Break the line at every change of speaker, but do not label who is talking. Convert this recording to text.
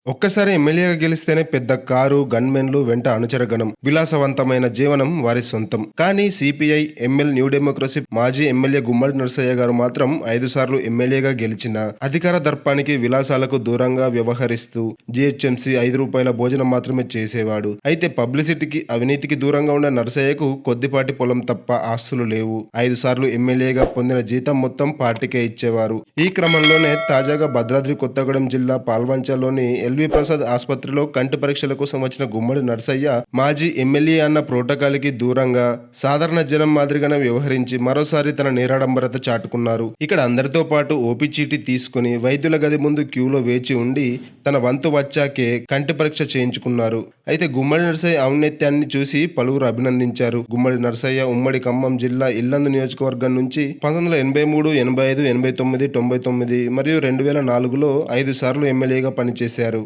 ఒక్కసారి ఎమ్మెల్యేగా గెలిస్తేనే పెద్ద కారు, గన్మెన్లు, వెంట అనుచరగణం, విలాసవంతమైన జీవనం వారి సొంతం. కానీ సిపిఐ, ఎంఎల్, న్యూ డెమోక్రసీ మాజీ ఎమ్మెల్యే గుమ్మడి నరసయ్య గారు మాత్రం 5 సార్లు ఎమ్మెల్యేగా గెలిచిన అధికార దర్పానికి, విలాసాలకు దూరంగా వ్యవహరిస్తూ జిహెచ్ఎంసీ ₹5 భోజనం మాత్రమే చేసేవాడు. అయితే పబ్లిసిటీకి, అవినీతికి దూరంగా ఉన్న నరసయ్యకు కొద్దిపాటి పొలం తప్ప ఆస్తులు లేవు. 5 సార్లు ఎమ్మెల్యేగా పొందిన జీతం మొత్తం పార్టీకే ఇచ్చేవారు. ఈ క్రమంలోనే తాజాగా భద్రాద్రి కొత్తగూడెం జిల్లా పాల్వంచలోని ఎల్వి ప్రసాద్ ఆసుపత్రిలో కంటి పరీక్షల కోసం వచ్చిన గుమ్మడి నరసయ్య మాజీ ఎమ్మెల్యే అన్న ప్రోటోకాల్కి దూరంగా సాధారణ జనం మాదిరిగానే వ్యవహరించి మరోసారి తన నిరాడంబరత చాటుకున్నారు. ఇక్కడ అందరితో పాటు ఓపీ చీటీ తీసుకుని వైద్యుల గది ముందు క్యూలో వేచి ఉండి తన వంతు వచ్చాకే కంటి పరీక్ష చేయించుకున్నారు. అయితే గుమ్మడి నరసయ్య ఔన్నత్యాన్ని చూసి పలువురు అభినందించారు. గుమ్మడి నరసయ్య ఉమ్మడి ఖమ్మం జిల్లా ఇల్లందు నియోజకవర్గం నుంచి 1983, 85, 89, 99 మరియు 2004లో 5 సార్లు ఎమ్మెల్యేగా పనిచేశారు.